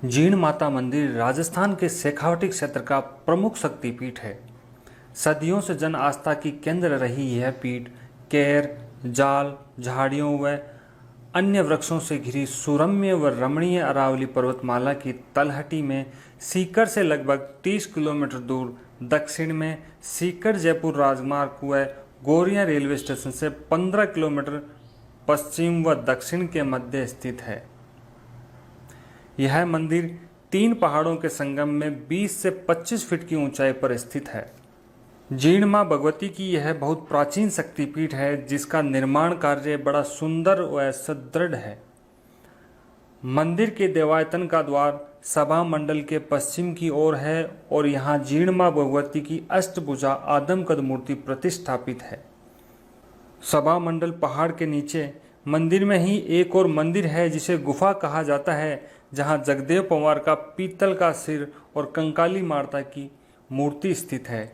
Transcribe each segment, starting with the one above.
जीण माता मंदिर राजस्थान के शेखावटी क्षेत्र का प्रमुख शक्तिपीठ है। सदियों से जन आस्था की केंद्र रही यह पीठ केर, जाल, झाड़ियों व अन्य वृक्षों से घिरी सुरम्य व रमणीय अरावली पर्वतमाला की तलहटी में सीकर से लगभग 30 किलोमीटर दूर दक्षिण में सीकर जयपुर राजमार्ग व गोरियां रेलवे स्टेशन से 15 किलोमीटर पश्चिम व दक्षिण के मध्य स्थित है। यह मंदिर 3 पहाड़ों के संगम में 20 से 25 फीट की ऊंचाई पर स्थित है। जीण मां भगवती की यह बहुत प्राचीन शक्तिपीठ है जिसका निर्माण कार्य बड़ा सुंदर व सुदृढ़ है। मंदिर के देवायतन का द्वार सभा मंडल के पश्चिम की ओर है और यहाँ जीण मां भगवती की अष्टभुजा आदमकद मूर्ति प्रतिष्ठापित है। सभा मंडल पहाड़ के नीचे मंदिर में ही एक और मंदिर है जिसे गुफा कहा जाता है, जहाँ जगदेव पवार का पीतल का सिर और कंकाली माता की मूर्ति स्थित है।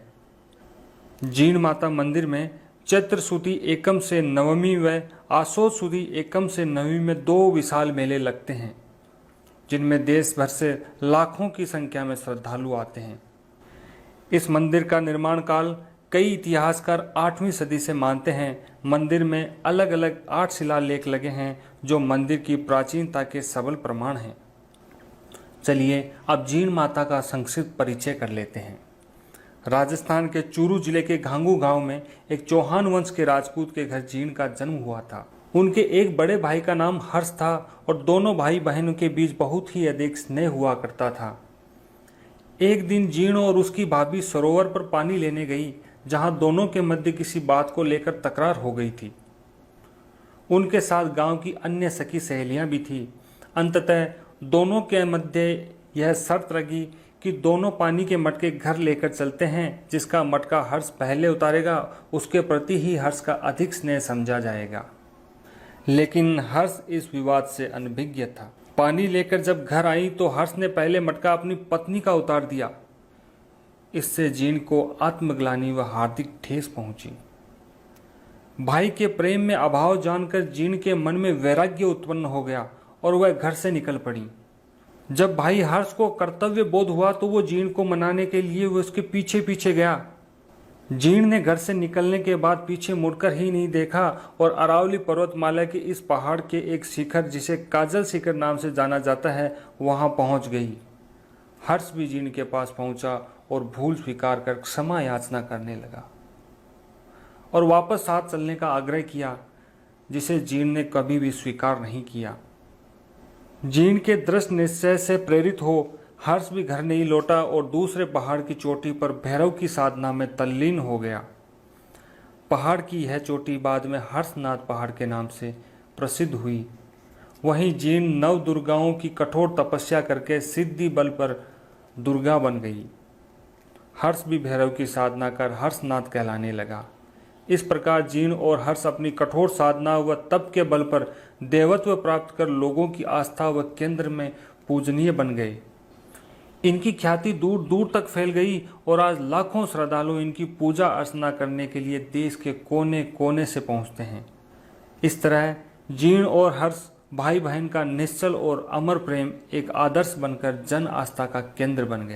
जीण माता मंदिर में चैत्र सुदी एकम से नवमी व आसोद सुदी एकम से नवमी में 2 विशाल मेले लगते हैं, जिनमें देश भर से लाखों की संख्या में श्रद्धालु आते हैं। इस मंदिर का निर्माण काल कई इतिहासकार 8वीं सदी से मानते हैं। मंदिर में अलग अलग 8 शिलालेख लगे हैं जो मंदिर की प्राचीनता के सबल प्रमाण हैं। चलिए अब जीण माता का संक्षिप्त परिचय कर लेते हैं। राजस्थान के चूरू जिले के घांगू गांव में एक चौहान वंश के राजपूत के घर जीण का जन्म हुआ था। उनके एक बड़े भाई का नाम हर्ष था और दोनों भाई बहनों के बीच बहुत ही अधिक स्नेह हुआ करता था। एक दिन जीण और उसकी भाभी सरोवर पर पानी लेने गई, जहां दोनों के मध्य किसी बात को लेकर तकरार हो गई थी। उनके साथ गांव की अन्य सखी सहेलियां भी थी। अंततः दोनों के मध्य यह शर्त रही कि दोनों पानी के मटके घर लेकर चलते हैं, जिसका मटका हर्ष पहले उतारेगा उसके प्रति ही हर्ष का अधिक स्नेह समझा जाएगा। लेकिन हर्ष इस विवाद से अनभिज्ञ था। पानी लेकर जब घर आई तो हर्ष ने पहले मटका अपनी पत्नी का उतार दिया। इससे जीण को आत्मग्लानि व हार्दिक ठेस पहुंची। भाई के प्रेम में अभाव जानकर जीण के मन में वैराग्य उत्पन्न हो गया और वह घर से निकल पड़ी। जब भाई हर्ष को कर्तव्य बोध हुआ तो वो जीण को मनाने के लिए वो उसके पीछे पीछे गया। जीण ने घर से निकलने के बाद पीछे मुड़कर ही नहीं देखा और अरावली पर्वतमाला के इस पहाड़ के एक शिखर, जिसे काजल शिखर नाम से जाना जाता है, वहां पहुंच गई। हर्ष भी जीण के पास पहुंचा और भूल स्वीकार कर क्षमा याचना करने लगा और वापस साथ चलने का आग्रह किया, जिसे जीण ने कभी भी स्वीकार नहीं किया। जीण के दृढ़ निश्चय से प्रेरित हो हर्ष भी घर नहीं लौटा और दूसरे पहाड़ की चोटी पर भैरव की साधना में तल्लीन हो गया। पहाड़ की यह चोटी बाद में हर्षनाथ पहाड़ के नाम से प्रसिद्ध हुई। वहीं जीण 9 दुर्गाओं की कठोर तपस्या करके सिद्धि बल पर दुर्गा बन गई। हर्ष भी भैरव की साधना कर हर्षनाथ कहलाने लगा। इस प्रकार जीण और हर्ष अपनी कठोर साधना व तप के बल पर देवत्व प्राप्त कर लोगों की आस्था व केंद्र में पूजनीय बन गए। इनकी ख्याति दूर दूर तक फैल गई और आज लाखों श्रद्धालु इनकी पूजा अर्चना करने के लिए देश के कोने कोने से पहुंचते हैं। इस तरह जीण और हर्ष भाई बहन का निश्चल और अमर प्रेम एक आदर्श बनकर जन आस्था का केंद्र बन गया।